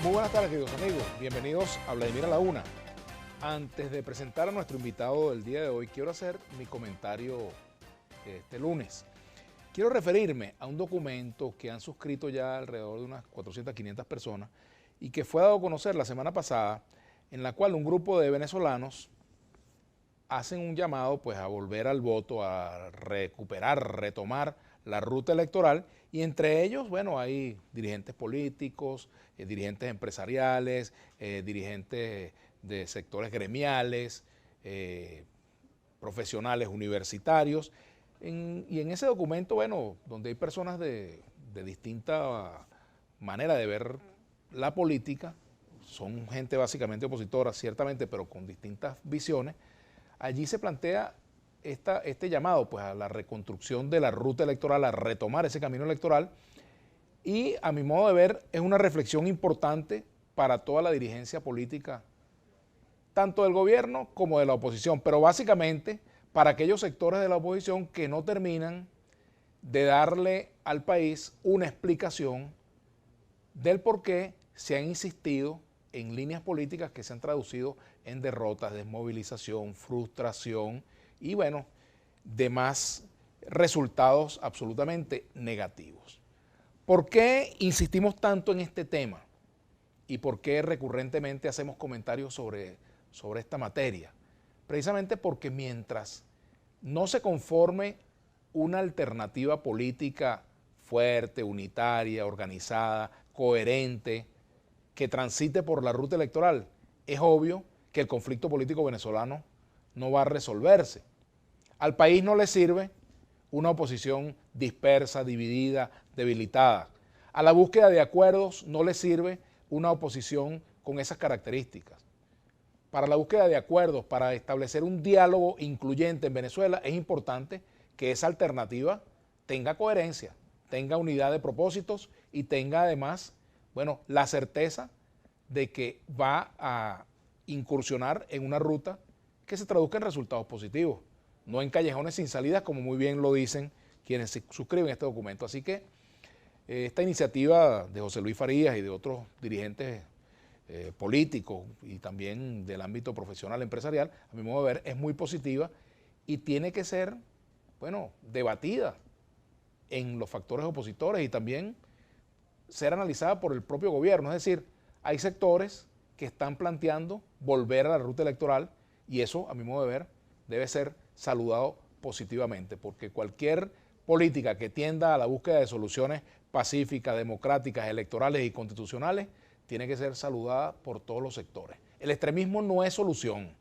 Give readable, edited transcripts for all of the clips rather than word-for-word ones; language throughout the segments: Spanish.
Muy buenas tardes, queridos amigos. Bienvenidos a Vladimir a la Una. Antes de presentar a nuestro invitado del día de hoy, quiero hacer mi comentario este lunes. Quiero referirme a un documento que han suscrito ya alrededor de unas 400, 500 personas y que fue dado a conocer la semana pasada, en la cual un grupo de venezolanos hacen un llamado pues, a volver al voto, a recuperar, retomar la ruta electoral, y entre ellos, bueno, hay dirigentes políticos, dirigentes empresariales, dirigentes de sectores gremiales, profesionales universitarios, y en ese documento, bueno, donde hay personas de distinta manera de ver la política, son gente básicamente opositora, ciertamente, pero con distintas visiones. Allí se plantea este llamado pues, a la reconstrucción de la ruta electoral, a retomar ese camino electoral, y a mi modo de ver es una reflexión importante para toda la dirigencia política, tanto del gobierno como de la oposición, pero básicamente para aquellos sectores de la oposición que no terminan de darle al país una explicación del por qué se han insistido en líneas políticas que se han traducido en derrotas, desmovilización, frustración y, bueno, demás resultados absolutamente negativos. ¿Por qué insistimos tanto en este tema? ¿Y por qué recurrentemente hacemos comentarios sobre esta materia? Precisamente porque mientras no se conforme una alternativa política fuerte, unitaria, organizada, coherente, que transite por la ruta electoral, es obvio que el conflicto político venezolano no va a resolverse. Al país no le sirve una oposición dispersa, dividida, debilitada. A la búsqueda de acuerdos no le sirve una oposición con esas características. Para la búsqueda de acuerdos, para establecer un diálogo incluyente en Venezuela, es importante que esa alternativa tenga coherencia, tenga unidad de propósitos y tenga además, bueno, la certeza de que va a incursionar en una ruta que se traduzca en resultados positivos, no en callejones sin salidas, como muy bien lo dicen quienes se suscriben a este documento. Así que esta iniciativa de José Luis Farías y de otros dirigentes políticos y también del ámbito profesional empresarial, a mi modo de ver, es muy positiva y tiene que ser, bueno, debatida en los factores opositores y también ser analizada por el propio gobierno. Es decir, hay sectores que están planteando volver a la ruta electoral y eso, a mi modo de ver, debe ser saludado positivamente, porque cualquier política que tienda a la búsqueda de soluciones pacíficas, democráticas, electorales y constitucionales tiene que ser saludada por todos los sectores. El extremismo no es solución.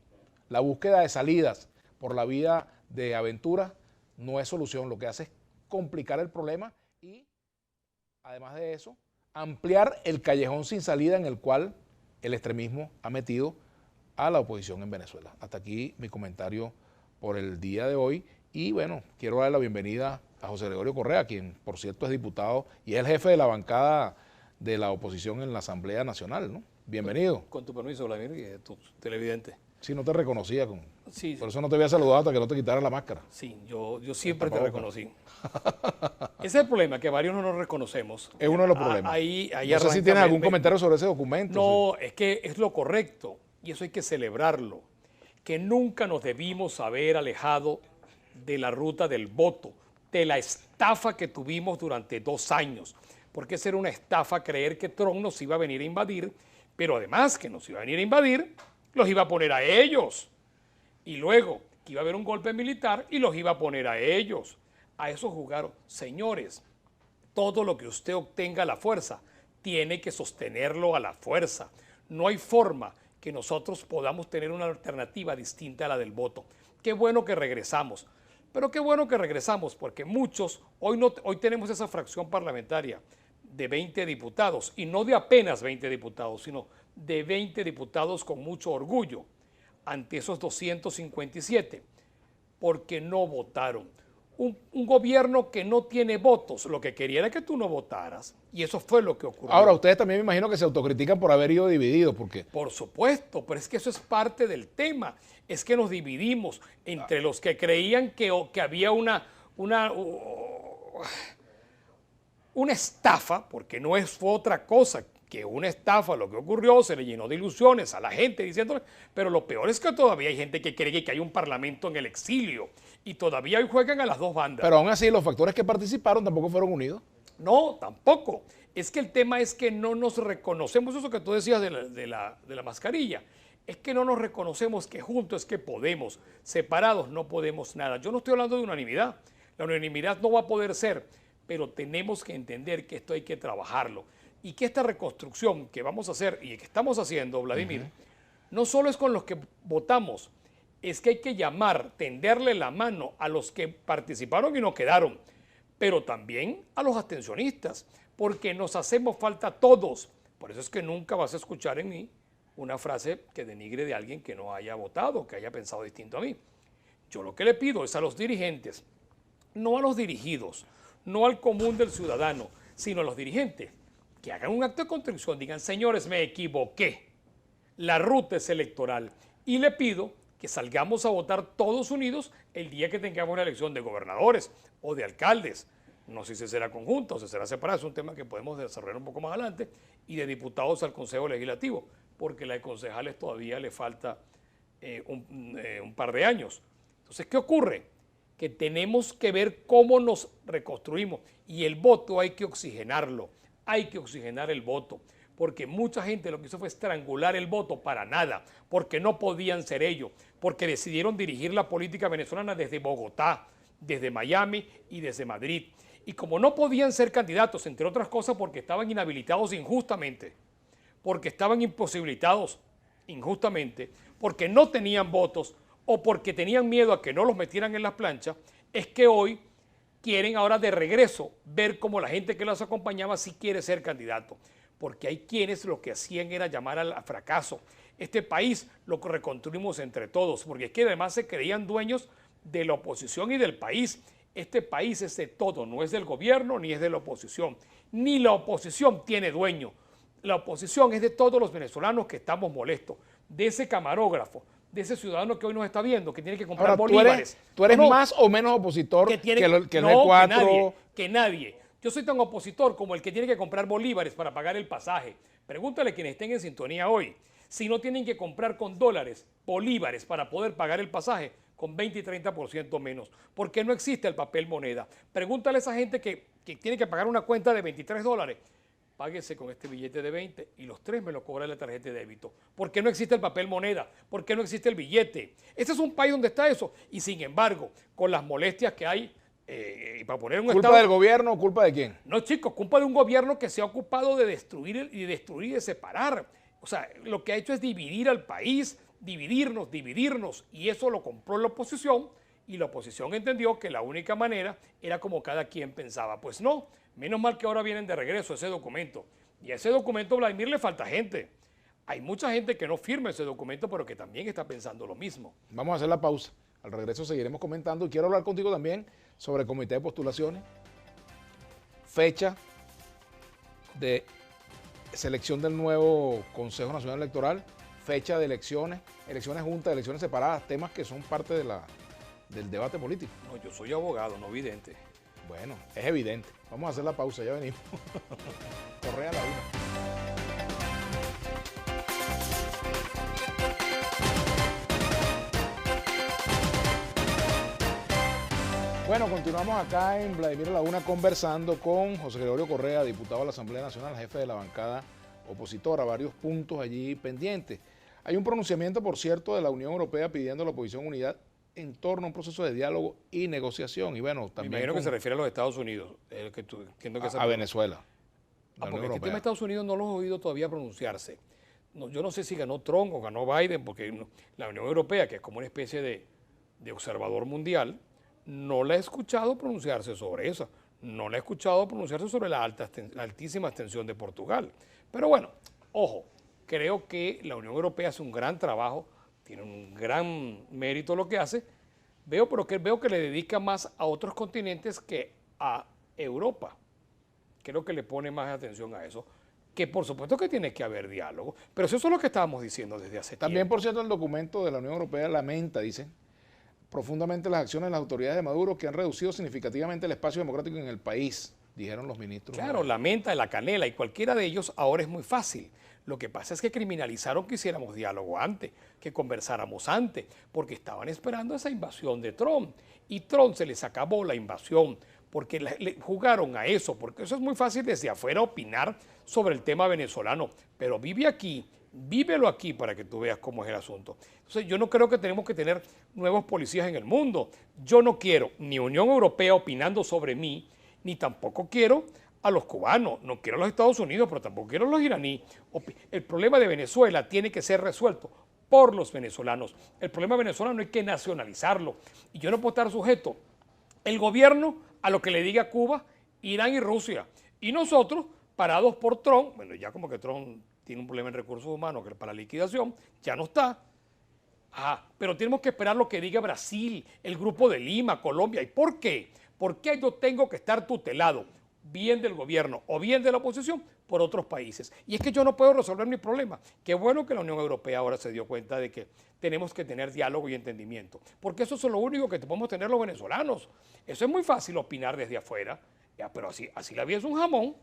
La búsqueda de salidas por la vía de aventuras no es solución. Lo que hace es complicar el problema y, además de eso, ampliar el callejón sin salida en el cual el extremismo ha metido a la oposición en Venezuela. Hasta aquí mi comentario por el día de hoy y bueno, quiero darle la bienvenida a José Gregorio Correa, quien por cierto es diputado y es el jefe de la bancada de la oposición en la Asamblea Nacional, ¿no? Bienvenido. Con tu permiso, Vladimir, y de tu televidente. Sí, no te reconocía, Sí, por eso no te había saludado hasta que no te quitaras la máscara. Sí, yo siempre te reconocí. Ese es el problema, que varios no nos reconocemos. Es uno de los problemas. Ahí no sé si tienes algún comentario sobre ese documento. No, sí. Es que es lo correcto y eso hay que celebrarlo. Que nunca nos debimos haber alejado de la ruta del voto, de la estafa que tuvimos durante 2 años. Porque esa era una estafa creer que Trump nos iba a venir a invadir, pero además que nos iba a venir a invadir, los iba a poner a ellos. Y luego que iba a haber un golpe militar y los iba a poner a ellos. A eso jugaron. Señores, todo lo que usted obtenga a la fuerza, tiene que sostenerlo a la fuerza. No hay forma que nosotros podamos tener una alternativa distinta a la del voto. Qué bueno que regresamos. Pero qué bueno que regresamos, porque muchos, hoy tenemos esa fracción parlamentaria de 20 diputados, y no de apenas 20 diputados, sino de 20 diputados con mucho orgullo, ante esos 257, porque no votaron. Un gobierno que no tiene votos, lo que quería era que tú no votaras, y eso fue lo que ocurrió. Ahora, ustedes también me imagino que se autocritican por haber ido divididos, porque... Por supuesto, pero es que eso es parte del tema, es que nos dividimos entre los que creían que había una estafa, porque fue otra cosa que una estafa lo que ocurrió, se le llenó de ilusiones a la gente diciéndole, pero lo peor es que todavía hay gente que cree que hay un parlamento en el exilio y todavía hoy juegan a las dos bandas. Pero aún así los factores que participaron tampoco fueron unidos. No, tampoco. Es que el tema es que no nos reconocemos, eso que tú decías de la mascarilla, es que no nos reconocemos que juntos es que podemos, separados no podemos nada. Yo no estoy hablando de unanimidad, la unanimidad no va a poder ser, pero tenemos que entender que esto hay que trabajarlo y que esta reconstrucción que vamos a hacer y que estamos haciendo, Vladimir, no solo es con los que votamos, es que hay que llamar, tenderle la mano a los que participaron y no quedaron, pero también a los abstencionistas, porque nos hacemos falta todos. Por eso es que nunca vas a escuchar en mí una frase que denigre de alguien que no haya votado, que haya pensado distinto a mí. Yo lo que le pido es a los dirigentes, no a los dirigidos, no al común del ciudadano, sino a los dirigentes, que hagan un acto de contrición, digan, señores, me equivoqué, la ruta es electoral, y le pido que salgamos a votar todos unidos el día que tengamos una elección de gobernadores o de alcaldes. No sé si será conjunta o si será separada, es un tema que podemos desarrollar un poco más adelante, y de diputados al Consejo Legislativo, porque la de concejales todavía le falta un par de años. Entonces, ¿qué ocurre? Que tenemos que ver cómo nos reconstruimos, y el voto hay que oxigenarlo, hay que oxigenar el voto, porque mucha gente lo que hizo fue estrangular el voto para nada, porque no podían ser ellos, porque decidieron dirigir la política venezolana desde Bogotá, desde Miami y desde Madrid. Y como no podían ser candidatos, entre otras cosas porque estaban inhabilitados injustamente, porque estaban imposibilitados injustamente, porque no tenían votos o porque tenían miedo a que no los metieran en las planchas, es que hoy quieren ahora de regreso ver cómo la gente que los acompañaba sí quiere ser candidato, porque hay quienes lo que hacían era llamar al fracaso. Este país lo reconstruimos entre todos, porque es que además se creían dueños de la oposición y del país. Este país es de todo, no es del gobierno ni es de la oposición, ni la oposición tiene dueño. La oposición es de todos los venezolanos que estamos molestos, de ese camarógrafo, de ese ciudadano que hoy nos está viendo, que tiene que comprar bolívares. ¿Tú eres más o menos opositor que el E4? Que nadie. Yo soy tan opositor como el que tiene que comprar bolívares para pagar el pasaje. Pregúntale a quienes estén en sintonía hoy, si no tienen que comprar con dólares, bolívares para poder pagar el pasaje, con 20 y 30% menos, porque no existe el papel moneda. Pregúntale a esa gente que tiene que pagar una cuenta de $23, páguese con este billete de 20 y los 3 me lo cobra la tarjeta de débito. ¿Por qué no existe el papel moneda? ¿Por qué no existe el billete? Este es un país donde está eso, y sin embargo, con las molestias que hay, y para poner un ¿Culpa estado, del gobierno o culpa de quién? No, chicos, culpa de un gobierno que se ha ocupado de destruir y de separar. O sea, lo que ha hecho es dividir al país, dividirnos, y eso lo compró la oposición, y la oposición entendió que la única manera era como cada quien pensaba. Pues no, menos mal que ahora vienen de regreso ese documento, y a ese documento, Vladimir, le falta gente. Hay mucha gente que no firma ese documento, pero que también está pensando lo mismo. Vamos a hacer la pausa. Al regreso seguiremos comentando, y quiero hablar contigo también sobre el comité de postulaciones, fecha de selección del nuevo Consejo Nacional Electoral, fecha de elecciones, elecciones juntas, elecciones separadas, temas que son parte del debate político. No, yo soy abogado, no vidente. Bueno, es evidente. Vamos a hacer la pausa, ya venimos. Correa la una. Bueno, continuamos acá en Vladimir Laguna conversando con José Gregorio Correa, diputado de la Asamblea Nacional, jefe de la bancada opositora, varios puntos allí pendientes. Hay un pronunciamiento, por cierto, de la Unión Europea pidiendo a la oposición unidad en torno a un proceso de diálogo y negociación. Y bueno, también. Me imagino que se refiere a los Estados Unidos, a Venezuela. Porque el tema de Estados Unidos no los he oído todavía pronunciarse. No, yo no sé si ganó Trump o ganó Biden, porque la Unión Europea, que es como una especie de observador mundial, no la he escuchado pronunciarse sobre eso. No la he escuchado pronunciarse sobre la altísima extensión de Portugal. Pero bueno, ojo, creo que la Unión Europea hace un gran trabajo, tiene un gran mérito lo que hace, pero veo que le dedica más a otros continentes que a Europa. Creo que le pone más atención a eso, que por supuesto que tiene que haber diálogo, pero eso es lo que estábamos diciendo desde hace tiempo. También, por cierto, el documento de la Unión Europea lamenta, dicen, profundamente las acciones de las autoridades de Maduro que han reducido significativamente el espacio democrático en el país. dijeron los ministros. Claro, la menta, la canela y cualquiera de ellos ahora es muy fácil. Lo que pasa es que criminalizaron que hiciéramos diálogo antes, que conversáramos antes, porque estaban esperando esa invasión de Trump. Y Trump se les acabó la invasión, porque le jugaron a eso, porque eso es muy fácil desde afuera opinar sobre el tema venezolano, pero vive aquí, vívelo aquí para que tú veas cómo es el asunto. Entonces yo no creo que tenemos que tener nuevos policías en el mundo. Yo no quiero ni Unión Europea opinando sobre mí, ni tampoco quiero a los cubanos, no quiero a los Estados Unidos, pero tampoco quiero a los iraníes. El problema de Venezuela tiene que ser resuelto por los venezolanos. El problema venezolano hay que nacionalizarlo. Y yo no puedo estar sujeto el gobierno a lo que le diga Cuba, Irán y Rusia. Y nosotros, parados por Trump, bueno, ya como que Trump tiene un problema en recursos humanos que para liquidación, ya no está. Pero tenemos que esperar lo que diga Brasil, el Grupo de Lima, Colombia. ¿Y por qué? ¿Por qué yo tengo que estar tutelado, bien del gobierno o bien de la oposición, por otros países? Y es que yo no puedo resolver mi problema. Qué bueno que la Unión Europea ahora se dio cuenta de que tenemos que tener diálogo y entendimiento, porque eso es lo único que podemos tener los venezolanos. Eso es muy fácil opinar desde afuera, pero así la vida es un jamón.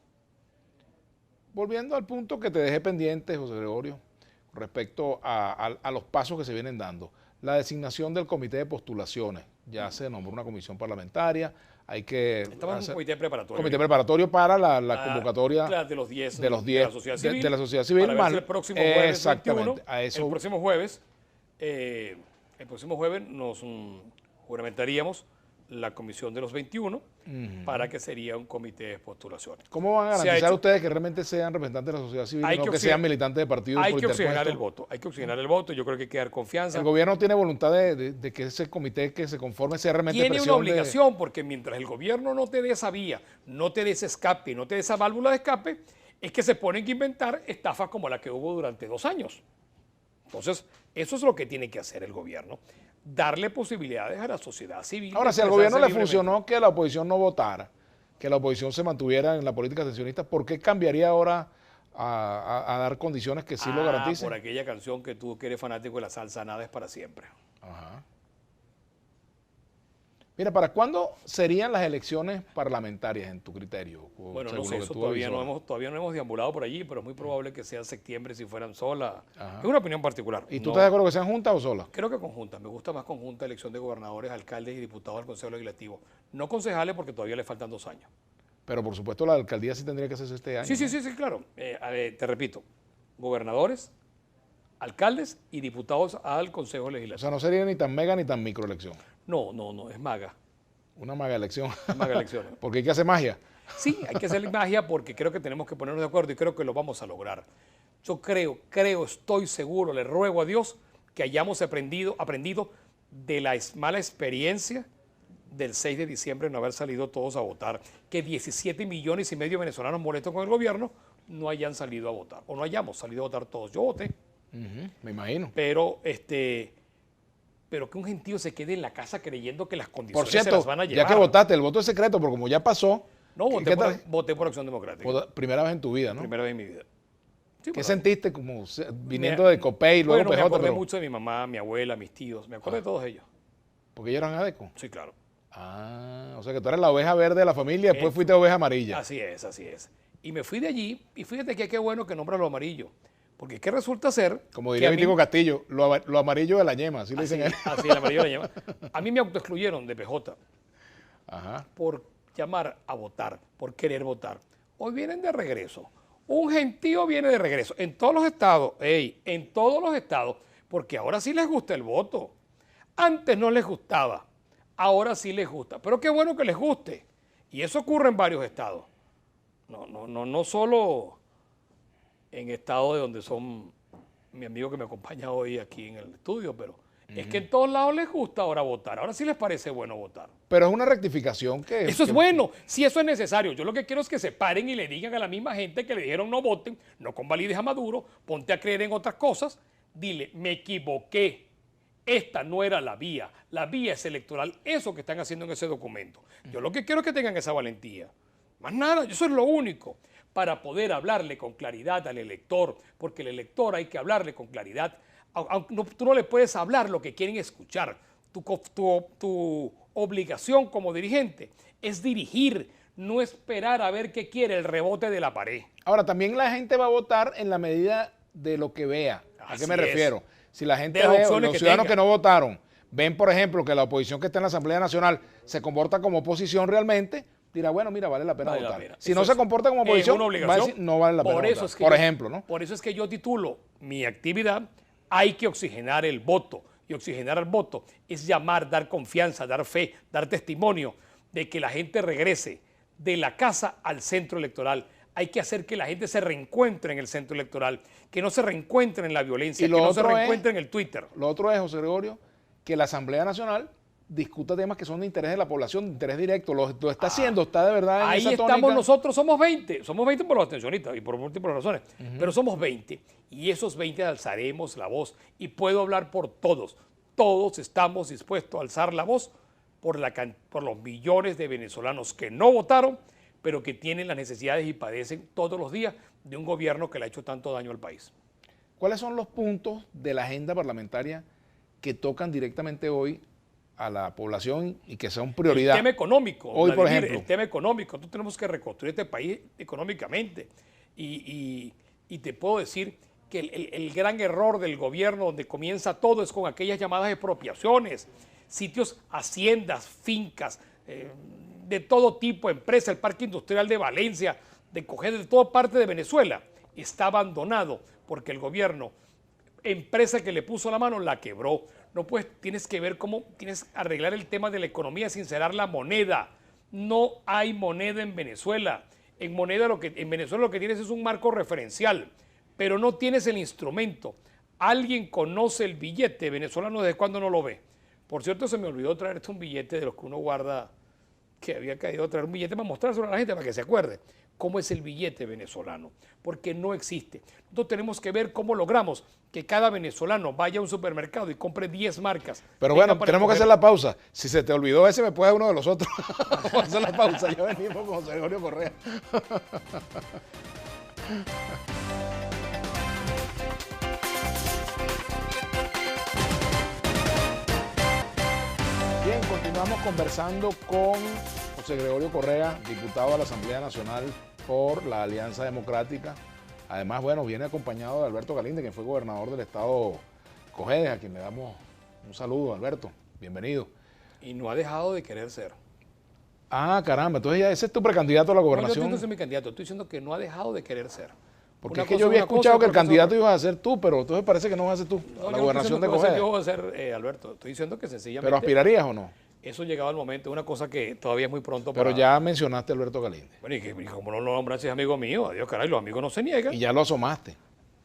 Volviendo al punto que te dejé pendiente, José Gregorio, respecto a los pasos que se vienen dando. La designación del comité de postulaciones. Ya se nombró una comisión parlamentaria. Hay que Estamos en un comité preparatorio. Comité preparatorio para la convocatoria de los 10 de la sociedad civil. Para ver si el próximo jueves exactamente. 21, el próximo jueves nos juramentaríamos la comisión de los 21 para que sería un comité de postulaciones. ¿Cómo van a garantizar ustedes que realmente sean representantes de la sociedad civil y no que sean militantes de partidos? Hay que oxigenar el voto, yo creo que hay que dar confianza. ¿El gobierno tiene voluntad de que ese comité que se conforme sea realmente tiene una obligación, porque mientras el gobierno no te dé esa vía, no te dé ese escape, no te dé esa válvula de escape, es que se ponen que inventar estafas como la que hubo durante 2 años. Entonces, eso es lo que tiene que hacer el gobierno, darle posibilidades a la sociedad civil. Ahora, si al gobierno le funcionó que la oposición no votara, que la oposición se mantuviera en la política abstencionista, ¿por qué cambiaría ahora a dar condiciones que sí lo garanticen? Por aquella canción que tú que eres fanático de la salsa, nada es para siempre. Ajá. Mira, ¿para cuándo serían las elecciones parlamentarias en tu criterio? Bueno, no sé, eso todavía no hemos deambulado por allí, pero es muy probable que sea septiembre si fueran solas. Es una opinión particular. ¿Y tú estás de acuerdo que sean juntas o solas? Creo que conjuntas. Me gusta más conjunta elección de gobernadores, alcaldes y diputados al Consejo Legislativo. No concejales porque todavía le faltan 2 años. Pero por supuesto la alcaldía sí tendría que hacerse este año. Sí, claro. Te repito, gobernadores, alcaldes y diputados al Consejo Legislativo. O sea, no sería ni tan mega ni tan micro elección. No, es maga. Una maga elección. Maga elección. Porque hay que hacer magia. Sí, hay que hacer magia porque creo que tenemos que ponernos de acuerdo y creo que lo vamos a lograr. Yo estoy seguro, le ruego a Dios que hayamos aprendido de la mala experiencia del 6 de diciembre no haber salido todos a votar, que 17,5 millones de venezolanos molestos con el gobierno no hayan salido a votar o no hayamos salido a votar todos. Yo voté. Me imagino. Pero que un gentío se quede en la casa creyendo que las condiciones por cierto, se las van a llevar. Ya que votaste, el voto es secreto, porque como ya pasó. No, voté por Acción Democrática. Primera vez en tu vida, ¿no? Primera vez en mi vida. Sí, ¿Qué sentiste como viniendo de Copey y luego PJ? Me acordé pero mucho de mi mamá, mi abuela, mis tíos. Me acordé de todos ellos. ¿Porque ellos eran ADECO? Sí, claro. O sea que tú eres la oveja verde de la familia y después fuiste oveja amarilla. Así es. Y me fui de allí y fíjate que qué bueno que nombras lo amarillo. Porque es que resulta ser... Como diría Vitico Castillo, lo amarillo de la ñema, así le dicen él. Así, el amarillo de la ñema. A mí me autoexcluyeron de PJ por llamar a votar, por querer votar. Hoy vienen de regreso. Un gentío viene de regreso. En todos los estados, en todos los estados, porque ahora sí les gusta el voto. Antes no les gustaba, ahora sí les gusta. Pero qué bueno que les guste. Y eso ocurre en varios estados. No solo en estados de donde son mi amigo que me acompaña hoy aquí en el estudio, pero es que en todos lados les gusta ahora votar. Ahora sí les parece bueno votar. Pero es una rectificación que... Eso es bueno, si eso es necesario. Yo lo que quiero es que se paren y le digan a la misma gente que le dijeron no voten, no convalides a Maduro, ponte a creer en otras cosas, dile, me equivoqué. Esta no era la vía es electoral, eso que están haciendo en ese documento. Yo lo que quiero es que tengan esa valentía. Más nada, eso es lo único, para poder hablarle con claridad al elector, porque el elector hay que hablarle con claridad. Tú no le puedes hablar lo que quieren escuchar. Tu obligación como dirigente es dirigir, no esperar a ver qué quiere el rebote de la pared. Ahora, también la gente va a votar en la medida de lo que vea. ¿A qué me refiero? Si la gente ve, los ciudadanos que no votaron, ven, por ejemplo, que la oposición que está en la Asamblea Nacional se comporta como oposición realmente, dirá, bueno, mira, vale la pena votar. Si no se comporta como oposición, va a decir, no vale la pena votar. Por ejemplo, ¿no? Por eso es que yo titulo mi actividad, hay que oxigenar el voto. Y oxigenar el voto es llamar, dar confianza, dar fe, dar testimonio de que la gente regrese de la casa al centro electoral. Hay que hacer que la gente se reencuentre en el centro electoral, que no se reencuentre en la violencia, que no se reencuentre en el Twitter. Lo otro es, José Gregorio, que la Asamblea Nacional discuta temas que son de interés de la población, de interés directo. Lo está haciendo, está de verdad en ahí esa estamos tónica. Nosotros, somos 20 por los abstencionistas y por múltiples razones, pero somos 20 y esos 20 alzaremos la voz y puedo hablar por todos. Todos estamos dispuestos a alzar la voz por los millones de venezolanos que no votaron, pero que tienen las necesidades y padecen todos los días de un gobierno que le ha hecho tanto daño al país. ¿Cuáles son los puntos de la agenda parlamentaria que tocan directamente hoy a la población y que son prioridad? El tema económico. Hoy, por ejemplo. El tema económico. Nosotros tenemos que reconstruir este país económicamente. Y te puedo decir que el gran error del gobierno donde comienza todo es con aquellas llamadas expropiaciones, sitios, haciendas, fincas, de todo tipo, empresas, el Parque Industrial de Valencia, de Coger, de toda parte de Venezuela, está abandonado porque el gobierno, empresa que le puso la mano, la quebró. No, pues tienes que ver cómo tienes que arreglar el tema de la economía sin cerrar la moneda. No hay moneda en Venezuela. En Venezuela lo que tienes es un marco referencial, pero no tienes el instrumento. ¿Alguien conoce el billete venezolano? ¿Desde cuándo no lo ve? Por cierto, se me olvidó traerte un billete de los que uno guarda, que había caído, traer un billete para mostrárselo a la gente para que se acuerde cómo es el billete venezolano, porque no existe. Nosotros tenemos que ver cómo logramos que cada venezolano vaya a un supermercado y compre 10 marcas. Pero bueno, tenemos que hacer la pausa. Si se te olvidó ese, me puede dar uno de los otros. Vamos a hacer la pausa, ya venimos con José Gregorio Correa. Bien, continuamos conversando con José Gregorio Correa, diputado de la Asamblea Nacional por la Alianza Democrática. Además, bueno, viene acompañado de Alberto Galíndez, quien fue gobernador del estado Cojedes, a quien le damos un saludo, Alberto. Bienvenido. Y no ha dejado de querer ser. Ah, caramba, entonces ya ese es tu precandidato a la gobernación. No, yo estoy mi candidato, estoy diciendo que no ha dejado de querer ser. Porque es que yo había escuchado que el candidato ibas a ser tú, pero entonces parece que no vas a ser tú, no, la gobernación de Cojedes. Yo voy a ser Alberto, estoy diciendo que sencillamente... ¿Pero aspirarías o no? Eso llegado al momento, una cosa que todavía es muy pronto para... Pero ya mencionaste a Alberto Galíndez. Bueno, y como no lo nombraste, es amigo mío, adiós, caray, los amigos no se niegan. Y ya lo asomaste.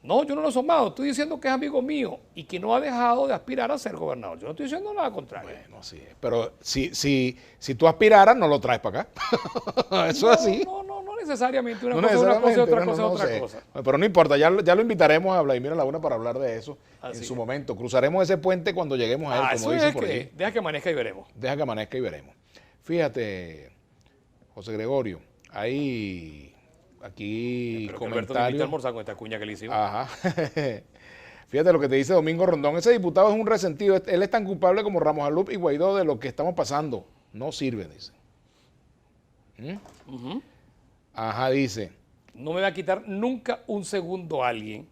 No, yo no lo he asomado, estoy diciendo que es amigo mío y que no ha dejado de aspirar a ser gobernador. Yo no estoy diciendo nada contrario. Bueno, sí, pero si tú aspiraras, no lo traes para acá. Eso es así. No necesariamente, una cosa es una cosa y otra cosa es otra cosa. Pero no importa, ya lo invitaremos a Vladimir Laguna para hablar de eso en su momento. Cruzaremos ese puente cuando lleguemos a él, como dicen por ahí. Deja que amanezca y veremos. Deja que amanezca y veremos. Fíjate, José Gregorio, hay aquí pero comentarios. Alberto te invita a almorzar con esta cuña que le hicimos. Ajá. Fíjate lo que te dice Domingo Rondón. Ese diputado es un resentido. Él es tan culpable como Ramos Alup y Guaidó de lo que estamos pasando. No sirve, dice. Ajá, dice. No me va a quitar nunca un segundo a alguien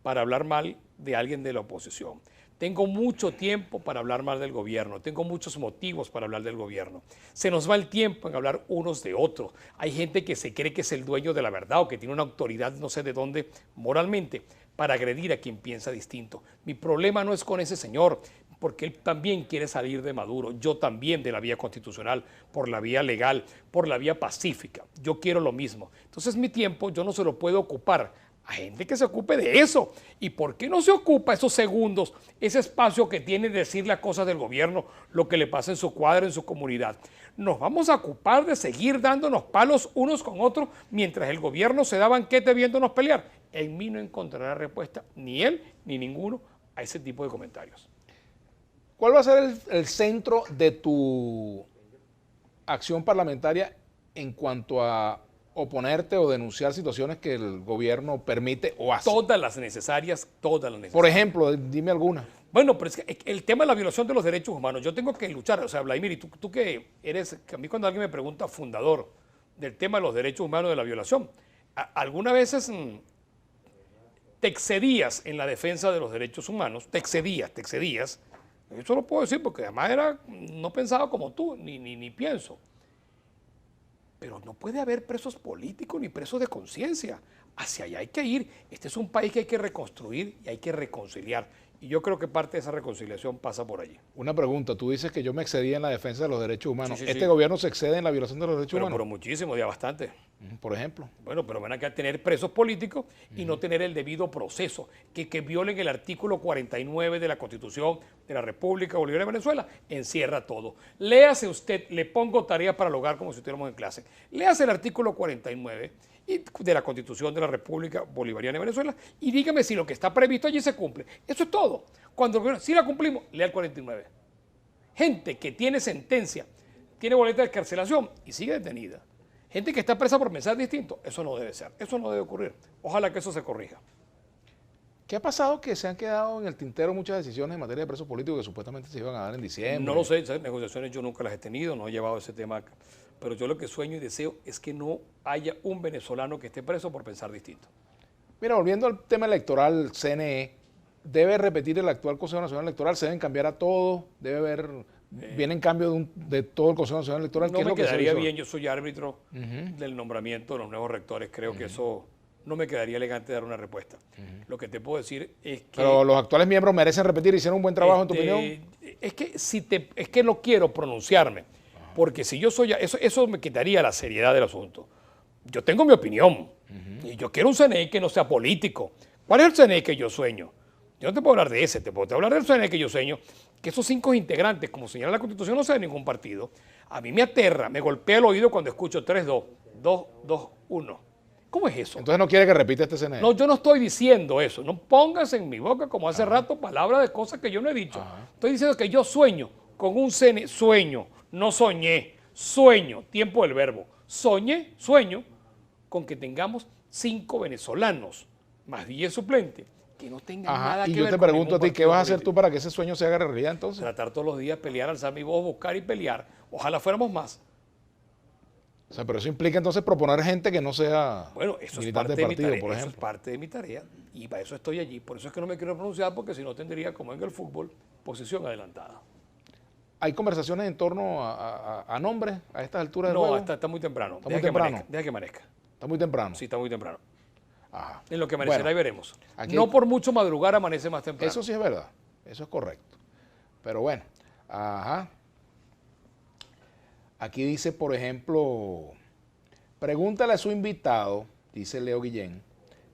para hablar mal de alguien de la oposición. Tengo mucho tiempo para hablar mal del gobierno, tengo muchos motivos para hablar del gobierno. Se nos va el tiempo en hablar unos de otros. Hay gente que se cree que es el dueño de la verdad o que tiene una autoridad no sé de dónde moralmente para agredir a quien piensa distinto. Mi problema no es con ese señor, porque él también quiere salir de Maduro, yo también de la vía constitucional, por la vía legal, por la vía pacífica. Yo quiero lo mismo. Entonces mi tiempo yo no se lo puedo ocupar a gente que se ocupe de eso. ¿Y por qué no se ocupa esos segundos, ese espacio que tiene de decir las cosas del gobierno, lo que le pasa en su cuadra, en su comunidad? Nos vamos a ocupar de seguir dándonos palos unos con otros mientras el gobierno se da banquete viéndonos pelear. En mí no encontrará respuesta ni él ni ninguno a ese tipo de comentarios. ¿Cuál va a ser el centro de tu acción parlamentaria en cuanto a oponerte o denunciar situaciones que el gobierno permite o hace? Todas las necesarias, todas las necesarias. Por ejemplo, dime alguna. Bueno, pero es que el tema de la violación de los derechos humanos, yo tengo que luchar, o sea, Vladimir, y tú que eres, que a mí cuando alguien me pregunta fundador del tema de los derechos humanos, de la violación. Algunas veces te excedías en la defensa de los derechos humanos, te excedías. Eso lo puedo decir porque además no pensaba como tú, ni pienso. Pero no puede haber presos políticos ni presos de conciencia. Hacia allá hay que ir. Este es un país que hay que reconstruir y hay que reconciliar. Y yo creo que parte de esa reconciliación pasa por allí. Una pregunta, tú dices que yo me excedía en la defensa de los derechos humanos. Sí, ¿Este gobierno se excede en la violación de los derechos humanos? Pero muchísimo, ya bastante. Por ejemplo. Bueno, pero van a tener presos políticos y no tener el debido proceso, que violen el artículo 49 de la Constitución de la República Bolivariana de Venezuela, encierra todo. Léase usted, le pongo tarea para el hogar como si estuviéramos en clase. Léase el artículo 49 de la Constitución de la República Bolivariana de Venezuela y dígame si lo que está previsto allí se cumple. Eso es todo. Cuando si la cumplimos, lea el 49. Gente que tiene sentencia, tiene boleta de excarcelación y sigue detenida. Gente que está presa por pensar distinto, eso no debe ser, eso no debe ocurrir. Ojalá que eso se corrija. ¿Qué ha pasado que se han quedado en el tintero muchas decisiones en materia de presos políticos que supuestamente se iban a dar en diciembre? No lo sé, esas negociaciones yo nunca las he tenido, no he llevado ese tema acá. Pero yo lo que sueño y deseo es que no haya un venezolano que esté preso por pensar distinto. Mira, volviendo al tema electoral, CNE, ¿debe repetir el actual Consejo Nacional Electoral? ¿Se deben cambiar a todos? ¿Debe haber, vienen cambios de todo el Consejo Nacional Electoral? No me quedaría bien, yo soy árbitro del nombramiento de los nuevos rectores, creo que eso no me quedaría elegante dar una respuesta. Lo que te puedo decir es que... Pero los actuales miembros merecen repetir, ¿hicieron un buen trabajo en tu opinión? Es que no quiero pronunciarme, porque si yo soy... Eso me quitaría la seriedad del asunto. Yo tengo mi opinión, y yo quiero un CNE que no sea político. ¿Cuál es el CNE que yo sueño? Yo no te puedo hablar de ese, te puedo hablar del CNE que yo sueño, que esos 5 integrantes, como señala la Constitución, no sean de ningún partido. A mí me aterra, me golpea el oído cuando escucho 3-2, 2-2-1. ¿Cómo es eso? Entonces no quiere que repita este CNE. No, yo no estoy diciendo eso. No pongas en mi boca, como hace rato, palabras de cosas que yo no he dicho. Estoy diciendo que yo sueño con un CNE, sueño, no soñé, sueño, tiempo del verbo. Soñé, sueño, con que tengamos 5 venezolanos, más 10 suplentes, que no tengan nada que ver. Y yo te pregunto a ti, ¿qué vas a hacer tú para que ese sueño se haga realidad entonces? Tratar todos los días, pelear, alzar mi voz, buscar y pelear. Ojalá fuéramos más. O sea, pero eso implica entonces proponer gente que no sea militante de partido, por ejemplo. Eso es parte de mi tarea y para eso estoy allí. Por eso es que no me quiero pronunciar, porque si no tendría, como en el fútbol, posición adelantada. ¿Hay conversaciones en torno a nombres a estas alturas del juego? No, está muy temprano. Está muy temprano. Deja que amanezca. Está muy temprano. Sí, está muy temprano. Ajá. En lo que amanecerá Bueno, y veremos. aquí, No por mucho madrugar amanece más temprano. Eso sí es verdad. Eso es correcto. Pero bueno, ajá. Aquí dice, por ejemplo, pregúntale a su invitado, dice Leo Guillén,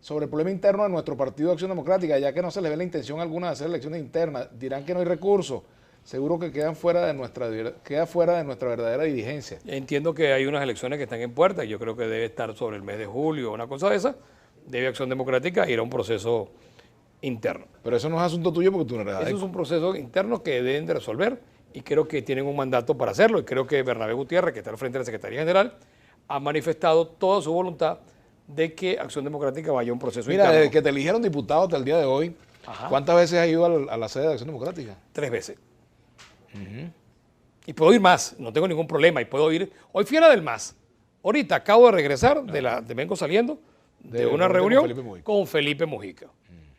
sobre el problema interno de nuestro Partido de Acción Democrática, ya que no se le ve la intención alguna de hacer elecciones internas. Dirán que no hay recursos. Seguro que queda fuera de nuestra verdadera dirigencia. Entiendo que hay unas elecciones que están en puerta y yo creo que debe estar sobre el mes de julio, una cosa de esa. Debe Acción Democrática ir a un proceso interno. Pero eso no es asunto tuyo porque tú no eres ADECO. Eso es un proceso interno que deben de resolver y creo que tienen un mandato para hacerlo y creo que Bernabé Gutiérrez, que está al frente de la Secretaría General, ha manifestado toda su voluntad de que Acción Democrática vaya a un proceso interno. Mira, desde que te eligieron diputado hasta el día de hoy, ¿cuántas veces has ido a la sede de Acción Democrática? 3 veces. Y puedo ir más, no tengo ningún problema y puedo ir. Hoy fui a la del MAS. Ahorita acabo de regresar, vengo saliendo de una reunión con Felipe Mujica.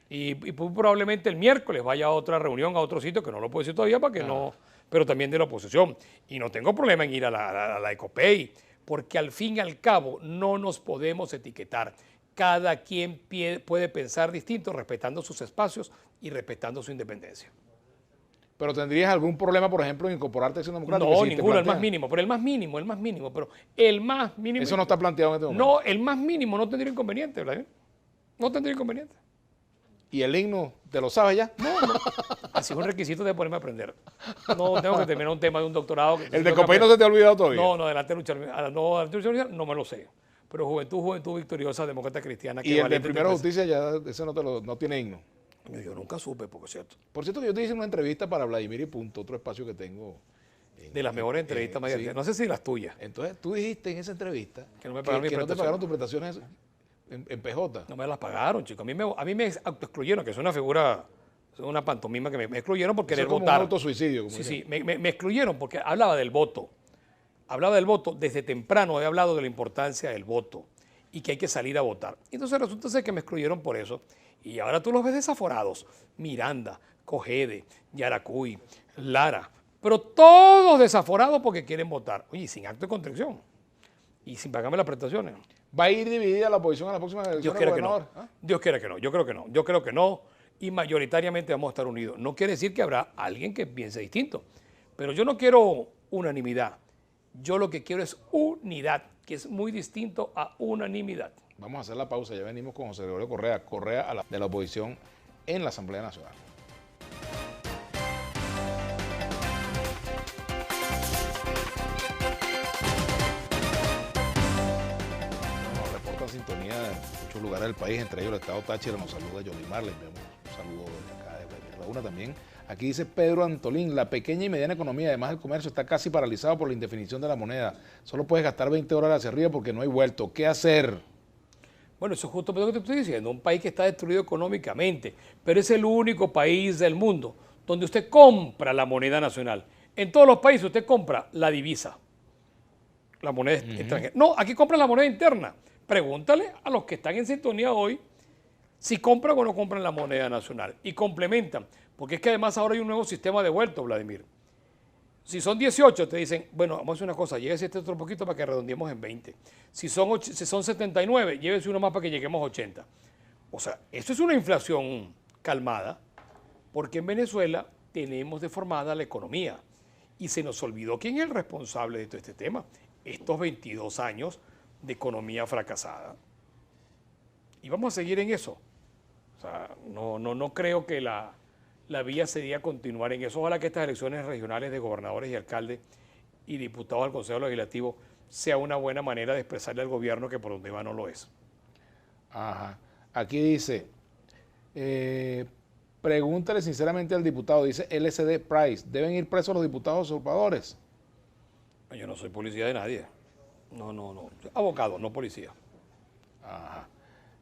Y probablemente el miércoles vaya a otra reunión, a otro sitio, que no lo puedo decir todavía para que no, pero también de la oposición. Y no tengo problema en ir a la ECOPEI, porque al fin y al cabo no nos podemos etiquetar. Cada quien puede pensar distinto, respetando sus espacios y respetando su independencia. ¿Pero tendrías algún problema, por ejemplo, en incorporarte a Acción Democrática? No, ninguno, el más mínimo, pero el más mínimo, pero el más mínimo. Eso no está planteado en este momento. No, el más mínimo no tendría inconveniente, ¿verdad? No tendría inconveniente. ¿Y el himno, te lo sabes ya? No. Así es un requisito de ponerme a aprender. No tengo que terminar un tema de un doctorado. ¿El de Copey no se te ha olvidado todavía? No, adelante luchar, no me lo sé. Pero juventud victoriosa, demócrata cristiana. ¿Y el de Primera Justicia ya ese no tiene himno? Yo nunca supe, por cierto. Por cierto, que yo te hice una entrevista para Vladimir y Punto, otro espacio que tengo. De las mejores entrevistas, sí. No sé si las tuyas. Entonces, tú dijiste en esa entrevista que no me pagaron que no te pagaron tus prestaciones en PJ. No me las pagaron, chicos. A mí me autoexcluyeron, que es una figura, es una pantomima que me excluyeron por querer votar. Un autosuicidio. Sí, me excluyeron porque hablaba del voto. hablaba del voto, desde temprano he hablado de la importancia del voto y que hay que salir a votar. Entonces resulta ser que me excluyeron por eso y ahora tú los ves desaforados. Miranda, Cogede, Yaracuy, Lara, pero todos desaforados porque quieren votar. Oye, sin acto de contrición y sin pagarme las prestaciones. ¿Va a ir dividida la oposición a la próxima elección? Dios quiera que no. Dios quiera que no. Yo creo que no. Yo creo que no. Y mayoritariamente vamos a estar unidos. No quiere decir que habrá alguien que piense distinto. Pero yo no quiero unanimidad. Yo lo que quiero es unidad, que es muy distinto a unanimidad. Vamos a hacer la pausa. Ya venimos con José Gregorio Correa de la oposición en la Asamblea Nacional. Sintonía de muchos lugares del país, entre ellos el estado Táchira. Nos saluda Yolimar, le enviamos un saludo desde acá, desde Laguna también. Aquí dice Pedro Antolín: la pequeña y mediana economía, además el comercio, está casi paralizado por la indefinición de la moneda. Solo puedes gastar 20 dólares hacia arriba porque no hay vuelto. ¿Qué hacer? Bueno, eso es justo lo que te estoy diciendo, un país que está destruido económicamente, pero es el único país del mundo donde usted compra la moneda nacional. En todos los países usted compra la divisa, la moneda extranjera. No, aquí compra la moneda interna. Pregúntale a los que están en sintonía hoy si compran o no compran la moneda nacional y complementan, porque es que además ahora hay un nuevo sistema de vuelto, Vladimir. Si son 18, te dicen, bueno, vamos a hacer una cosa, llévese este otro poquito para que redondeemos en 20. Si son 79, llévese uno más para que lleguemos a 80. O sea, esto es una inflación calmada, porque en Venezuela tenemos deformada la economía y se nos olvidó quién es el responsable de todo este tema. Estos 22 años de economía fracasada. Y vamos a seguir en eso. O sea, no creo que la vía sería continuar en eso. Ojalá que estas elecciones regionales de gobernadores y alcaldes y diputados al Consejo Legislativo sea una buena manera de expresarle al gobierno que por donde va no lo es. Ajá. Aquí dice, pregúntale sinceramente al diputado, dice LCD Price, ¿deben ir presos los diputados usurpadores? Yo no soy policía de nadie. No. Abogado, no policía. Ajá.